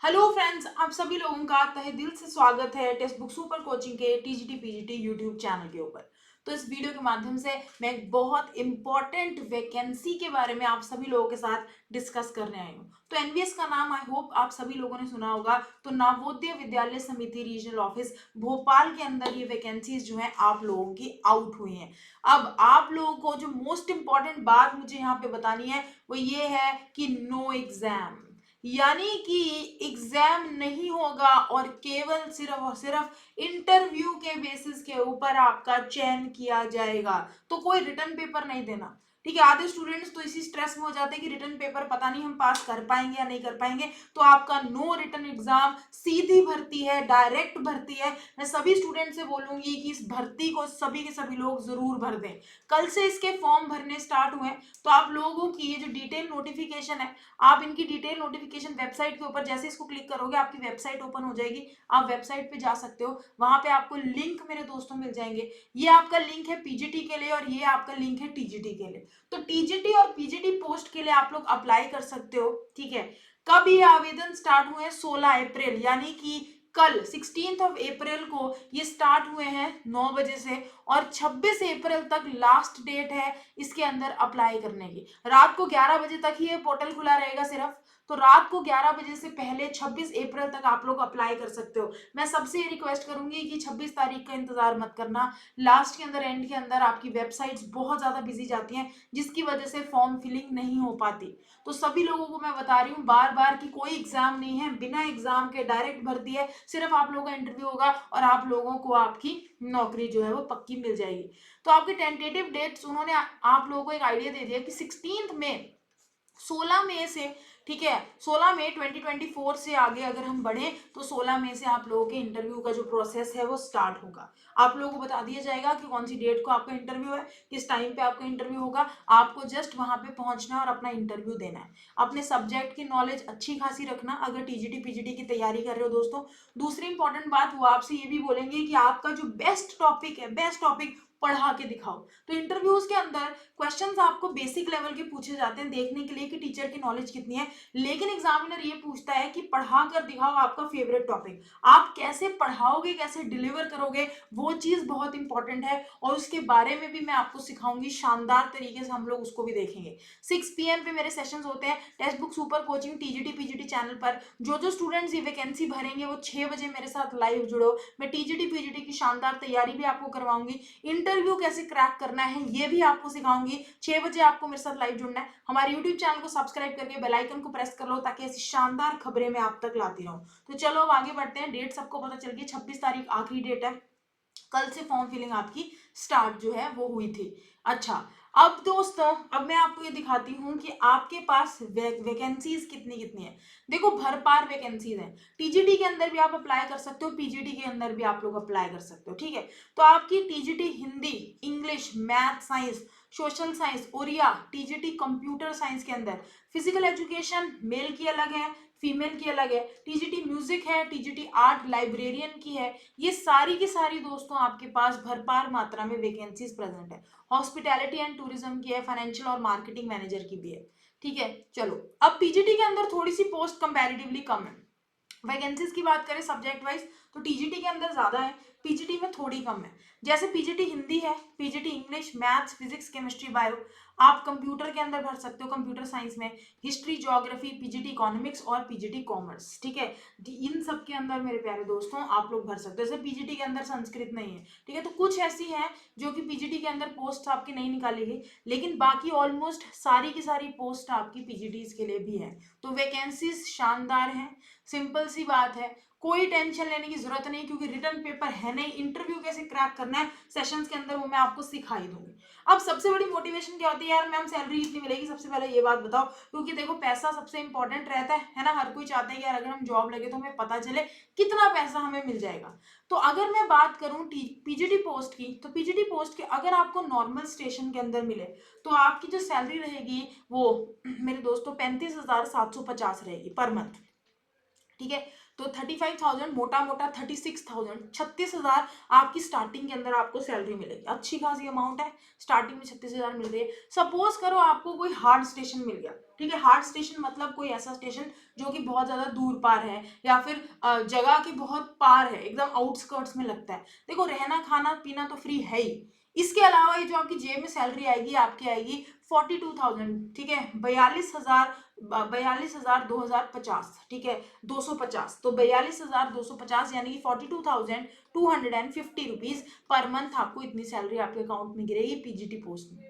Hello friends, आप सभी लोगों का तहे दिल से स्वागत है टेक्स्ट बुक सुपर कोचिंग के टीजीटी पीजीटी यूट्यूब चैनल के ऊपर। तो इस वीडियो के माध्यम से मैं एक बहुत इंपॉर्टेंट वैकेंसी के बारे में आप सभी लोगों के साथ डिस्कस करने आई हूँ। तो एनवीएस का नाम आई होप आप सभी लोगों ने सुना होगा। तो नवोदय विद्यालय समिति रीजनल ऑफिस भोपाल के अंदर ये वैकेंसीज जो है आप लोगों की आउट हुई हैं। अब आप लोगों को जो मोस्ट इंपॉर्टेंट बात मुझे यहाँ पे बतानी है वो ये है कि नो एग्जाम, यानी कि एग्जाम नहीं होगा और केवल सिर्फ और सिर्फ इंटरव्यू के बेसिस के ऊपर आपका चयन किया जाएगा। तो कोई रिटर्न पेपर नहीं देना। ठीक है, आधे स्टूडेंट्स तो इसी स्ट्रेस में हो जाते हैं कि रिटर्न पेपर पता नहीं हम पास कर पाएंगे या नहीं कर पाएंगे। तो आपका नो रिटर्न एग्जाम, सीधी भर्ती है, डायरेक्ट भर्ती है। मैं सभी स्टूडेंट से बोलूंगी कि इस भर्ती को सभी के सभी लोग जरूर भर दें। कल से इसके फॉर्म भरने स्टार्ट हुए हैं। तो आप लोगों की ये जो डिटेल नोटिफिकेशन है, आप इनकी डिटेल नोटिफिकेशन वेबसाइट के ऊपर जैसे इसको क्लिक करोगे आपकी वेबसाइट ओपन हो जाएगी। आप वेबसाइट पे जा सकते हो, वहां पे आपको लिंक मेरे दोस्तों मिल जाएंगे। ये आपका लिंक है पीजीटी के लिए और ये आपका लिंक है टीजीटी के लिए। तो टीजीटी और पीजीटी पोस्ट के लिए आप लोग अप्लाई कर सकते हो। ठीक है, कब ये आवेदन स्टार्ट हुए? 16 अप्रैल, यानी कि कल 16 अप्रैल को ये स्टार्ट हुए हैं 9 बजे से और 26 अप्रैल तक लास्ट डेट है इसके अंदर अप्लाई करने की। रात को 11 बजे तक ही ये पोर्टल खुला रहेगा सिर्फ। तो रात को 11 बजे से पहले 26 अप्रैल तक आप लोग अप्लाई कर सकते हो। मैं सबसे ये रिक्वेस्ट करूंगी कि 26 तारीख का इंतजार मत करना। लास्ट के अंदर, एंड के अंदर आपकी वेबसाइट्स बहुत ज्यादा बिजी जाती हैं जिसकी वजह से फॉर्म फिलिंग नहीं हो पाती। तो सभी लोगों को मैं बता रही हूँ बार बार कि कोई एग्जाम नहीं है, बिना एग्जाम के डायरेक्ट भर्ती है। सिर्फ आप लोगों का इंटरव्यू होगा और आप लोगों को आपकी नौकरी जो है वो पक्की मिल जाएगी। तो आपकी टेंटेटिव डेट्स उन्होंने आप लोगों को एक आइडिया दे दिया कि 16 मई, 16 मई से, ठीक है, 16 मई 2024 से आगे अगर हम बढ़े तो 16 मई से आप लोगों के इंटरव्यू का जो प्रोसेस है वो स्टार्ट होगा। आप लोगों को बता दिया जाएगा कि कौन सी डेट को आपका इंटरव्यू है, किस टाइम पे आपका इंटरव्यू होगा। आपको जस्ट वहां पे पहुंचना है और अपना इंटरव्यू देना है। अपने सब्जेक्ट की नॉलेज अच्छी खासी रखना अगर टीजीटी पीजीटी की तैयारी कर रहे हो दोस्तों। दूसरी इंपॉर्टेंट बात, वो आपसे ये भी बोलेंगे कि आपका जो बेस्ट टॉपिक है, बेस्ट टॉपिक पढ़ा के दिखाओ। तो इंटरव्यूज के अंदर क्वेश्चंस आपको बेसिक लेवल के पूछे जाते हैं देखने के लिए कि टीचर की नॉलेज कितनी है। लेकिन एग्जामिनर ये पूछता है कि पढ़ा कर दिखाओ आपका फेवरेट टॉपिक। आप कैसे पढ़ाओगे, कैसे डिलीवर करोगे, वो चीज बहुत इंपॉर्टेंट है और उसके बारे में भी मैं आपको सिखाऊंगी शानदार तरीके से। हम लोग उसको भी देखेंगे। 6 PM पे मेरे सेशंस होते हैं text book super coaching TGT PGT channel पर। जो जो स्टूडेंट्स ये वैकेंसी भरेंगे वो 6 बजे मेरे साथ लाइव जुड़ो। मैं टीजीटी पीजीटी की शानदार तैयारी भी आपको करवाऊंगी। इंटरव्यू कैसे क्रैक करना है ये भी आपको सिखाऊंगी। 6 बजे आपको मेरे साथ लाइव जुड़ना है। हमारे यूट्यूब चैनल को सब्सक्राइब करके बेल आइकन को प्रेस कर लो ताकि ऐसी शानदार खबरें मैं आप तक लाती रहूं। तो चलो अब आगे बढ़ते हैं। डेट सबको पता चल गई, 26 तारीख आखिरी डेट है। कल से फॉर्म फिलिंग आपकी स्टार्ट जो है वो हुई थी। अच्छा, अब दोस्तों, अब मैं आपको ये दिखाती हूँ कि आपके पास वैकेंसीज कितनी कितनी है। देखो, भरपार वैकेंसीज है। टीजीटी के अंदर भी आप अप्लाई कर सकते हो, पीजीटी के अंदर भी आप लोग अप्लाई कर सकते हो। ठीक है, तो आपकी TGT Hindi, English, math, science, social science, Oriya, TGT computer science के अंदर, फिजिकल एजुकेशन मेल की अलग है, फीमेल की अलग है, टीजीटी म्यूजिक है, टीजीटी आर्ट लाइब्रेरियन की है। ये सारी की सारी दोस्तों आपके पास भरपार मात्रा में वैकेंसीज प्रेजेंट है। हॉस्पिटैलिटी एंड टूरिज्म की है, फाइनेंशियल और मार्केटिंग मैनेजर की भी है। ठीक है, चलो अब पीजीटी के अंदर थोड़ी सी पोस्ट कंपैरेटिवली कम है। वैकेंसीज की बात करें सब्जेक्ट वाइज तो टीजीटी के अंदर ज्यादा है, पीजीटी में थोड़ी कम है। जैसे पीजीटी हिंदी है, PGT English, maths, physics, chemistry, bio. आप कंप्यूटर के अंदर भर सकते हो, कंप्यूटर साइंस में हिस्ट्री, ज्योग्राफी, पीजीटी इकोनॉमिक्स और पीजीटी कॉमर्स। ठीक है, इन सब के अंदर मेरे प्यारे दोस्तों आप लोग भर सकते हो। जैसे पीजीटी के अंदर संस्कृत नहीं है, ठीक है, तो कुछ ऐसी है जो कि पीजीटी के अंदर पोस्ट आपकी नहीं निकाली गई, लेकिन बाकी ऑलमोस्ट सारी की सारी पोस्ट आपकी पीजीटीज के लिए भी है। तो वैकेंसीज शानदार है। सिंपल सी बात है, कोई टेंशन लेने की जरूरत नहीं क्योंकि रिटर्न पेपर है नहीं। इंटरव्यू कैसे क्रैक करना है सेशंस के अंदर वो मैं आपको सिखाई दूंगी। अब सबसे बड़ी मोटिवेशन क्या होती है, यार मैम सैलरी इतनी मिलेगी, सबसे पहले ये बात बताओ। क्योंकि देखो, पैसा सबसे इंपॉर्टेंट रहता है ना। हर कोई चाहता है कि यार अगर हम जॉब लगे तो हमें पता चले कितना पैसा हमें मिल जाएगा। तो अगर मैं बात करूं पीजीटी पोस्ट की, तो पीजीटी पोस्ट की अगर आपको नॉर्मल स्टेशन के अंदर मिले तो आपकी जो सैलरी रहेगी वो मेरे दोस्तों 35,750 रहेगी पर मंथ। ठीक है। तो 35,000 मोटा मोटा 36,000, 36,000 आपकी स्टार्टिंग के अंदर आपको सैलरी मिलेगी। अच्छी खासी अमाउंट है, स्टार्टिंग में 36,000 मिल रही है। सपोज करो आपको कोई हार्ड स्टेशन मिल गया, ठीक है। हार्ड स्टेशन मतलब कोई ऐसा स्टेशन जो कि बहुत ज्यादा दूर पार है या फिर जगह के बहुत पार है, एकदम आउटस्कर्ट्स में लगता है। देखो, रहना खाना पीना तो फ्री है ही, इसके अलावा ये जो आपकी जेब में सैलरी आएगी आपकी आएगी 42,000, ठीक है। 42,000 2,050, ठीक है। 250, तो 42,250 यानी कि 42,250 रुपीज पर मंथ आपको इतनी सैलरी आपके अकाउंट में गिरेगी पीजीटी पोस्ट में।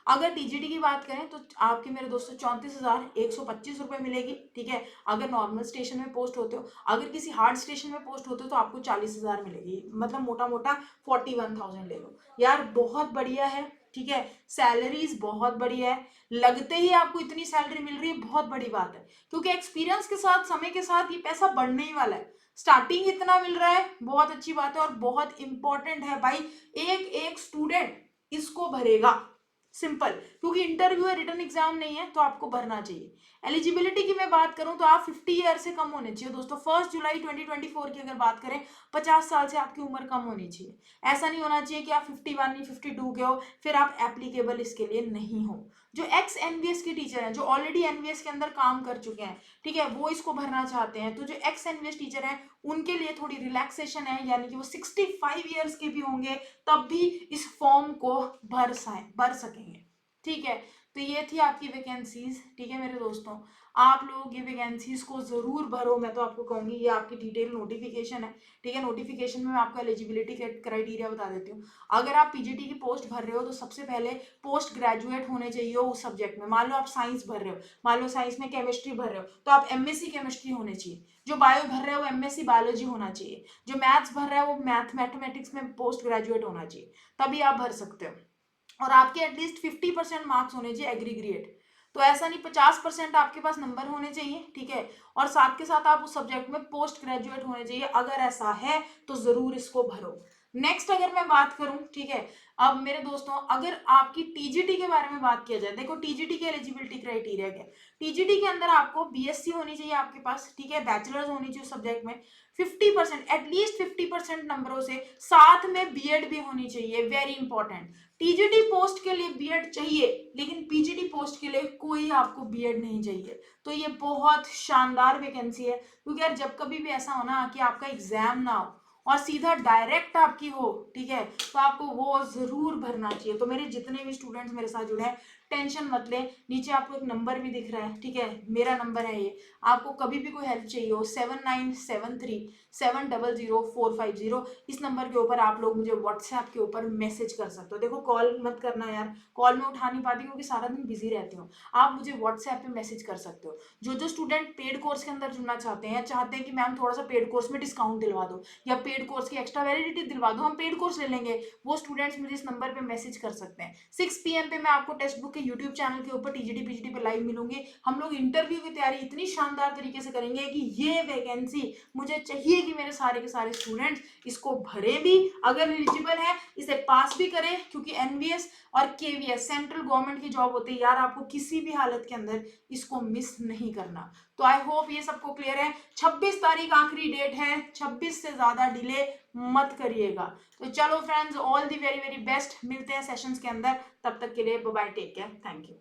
अगर टीजीटी की बात करें तो आपके मेरे दोस्तों 34,125 रुपए मिलेगी, ठीक है। अगर नॉर्मल स्टेशन में पोस्ट होते हो, अगर किसी हार्ड स्टेशन में पोस्ट होते हो तो आपको 40,000 मिलेगी, मतलब मोटा मोटा 41,000 ले लो यार। बहुत बढ़िया है, ठीक है। सैलरीज बहुत बढ़िया है, लगते ही आपको इतनी सैलरी मिल रही है, बहुत बड़ी बात है। क्योंकि एक्सपीरियंस के साथ, समय के साथ ये पैसा बढ़ने ही वाला है। स्टार्टिंग इतना मिल रहा है, बहुत अच्छी बात है और बहुत इंपॉर्टेंट है भाई। एक एक स्टूडेंट इसको भरेगा, सिंपल। क्योंकि इंटरव्यू है, रिटन एग्जाम नहीं है, तो आपको भरना चाहिए। एलिजिबिलिटी की मैं बात करूं तो आप 50 ईयर से कम होने चाहिए दोस्तों। 1 जुलाई 2024 की अगर बात करें, 50 साल से आपकी उम्र कम होनी चाहिए। ऐसा नहीं होना चाहिए कि आप 51 या 52 के हो फिर आप एप्लीकेबल इसके लिए नहीं हो। जो एक्स एनवीएस के टीचर हैं, जो ऑलरेडी एनवीएस के अंदर काम कर चुके हैं, ठीक है, वो इसको भरना चाहते हैं। तो जो एक्स एनवीएस टीचर हैं उनके लिए थोड़ी रिलैक्सेशन है, यानी कि वो 65 ईयर्स के भी होंगे तब भी इस फॉर्म को भर सकेंगे, ठीक है। तो ये थी आपकी वैकेंसीज, ठीक है मेरे दोस्तों। आप लोग ये वैकेंसीज को जरूर भरो, मैं तो आपको कहूंगी। ये आपकी डिटेल नोटिफिकेशन है, ठीक है। नोटिफिकेशन में मैं आपको एलिजिबिलिटी क्राइटेरिया बता देती हूँ। अगर आप पीजीटी की पोस्ट भर रहे हो तो सबसे पहले पोस्ट ग्रेजुएट होने चाहिए उस सब्जेक्ट में। मान लो आप साइंस भर रहे हो, मान लो साइंस में केमिस्ट्री भर रहे हो तो आप एमएससी केमिस्ट्री होने चाहिए। जो बायो भर रहे हो एमएससी बायोलॉजी होना चाहिए। जो मैथ्स भर रहे हो वो मैथमेटिक्स में पोस्ट ग्रेजुएट होना चाहिए, तभी आप भर सकते हो। और आपके एटलीस्ट 50% मार्क्स होने चाहिए एग्रीग्रेड। तो ऐसा नहीं, 50% आपके पास नंबर होने चाहिए, ठीक है। और साथ के साथ आप उस सब्जेक्ट में पोस्ट ग्रेजुएट होने चाहिए। अगर ऐसा है तो जरूर इसको भरो। नेक्स्ट अगर मैं बात करूं, ठीक है, अब मेरे दोस्तों अगर आपकी टीजीटी के बारे में बात किया जाए, देखो टीजीटी के एलिजिबिलिटी क्राइटेरिया क्या है। टीजीटी के अंदर आपको बीएससी होनी चाहिए आपके पास, ठीक है। बैचलर्स होनी चाहिए उस सब्जेक्ट में। 50%, एटलीस्ट 50% नंबरों से, साथ में बीएड भी होनी चाहिए, वेरी इंपॉर्टेंट। टीजीटी पोस्ट के लिए बीएड चाहिए, लेकिन पीजीटी पोस्ट के लिए कोई आपको बीएड नहीं चाहिए। तो ये बहुत शानदार वैकेंसी है। क्योंकि यार जब कभी भी ऐसा हो ना कि आपका एग्जाम ना हो और सीधा डायरेक्ट आपकी हो, ठीक है, तो आपको वो जरूर भरना चाहिए। तो मेरे जितने भी स्टूडेंट्स मेरे साथ जुड़े हैं, टेंशन मत ले, नीचे आपको एक नंबर भी दिख रहा है, ठीक है, मेरा नंबर है ये। आपको कभी भी कोई हेल्प चाहिए हो 7973700450, इस नंबर के ऊपर आप लोग मुझे व्हाट्सएप के ऊपर मैसेज कर सकते हो। देखो कॉल मत करना यार, कॉल में उठा नहीं पाती क्योंकि सारा दिन बिजी रहती हूँ। आप मुझे व्हाट्सएप पे मैसेज कर सकते हो। जो स्टूडेंट पेड कोर्स के अंदर जुड़ना चाहते हैं, चाहते हैं कि मैम थोड़ा सा पेड कोर्स में डिस्काउंट दिलवा दो या पेड कोर्स की एक्स्ट्रा वैलिडिटी दिलवा दो, हम पेड कोर्स ले लेंगे, वो स्टूडेंट्स मुझे इस नंबर पे मैसेज कर सकते हैं। 6 PM पे मैं आपको टेक्स्ट बुक के यूट्यूब चैनल के ऊपर टीजीटी पीजीटी पे लाइव मिलूंगी। हम लोग इंटरव्यू की तैयारी इतनी शानदार तरीके से करेंगे कि ये वैकेंसी मुझे चाहिए कि मेरे सारे के सारे स्टूडेंट्स इसको भरे भी, अगर एलिजिबल है इसे पास भी करें। क्योंकि एनवीएस और केवीएस सेंट्रल गवर्नमेंट की जॉब होती है यार, आपको किसी भी हालत के अंदर इसको मिस नहीं करना। तो आई होप ये सबको क्लियर है। 26 तारीख आखिरी डेट है, 26 से ज्यादा डिले मत करिएगा। तो चलो friends, all the very very best, मिलते हैं सेशंस के अंदर, तब तक के लिए bye bye, take care, thank you.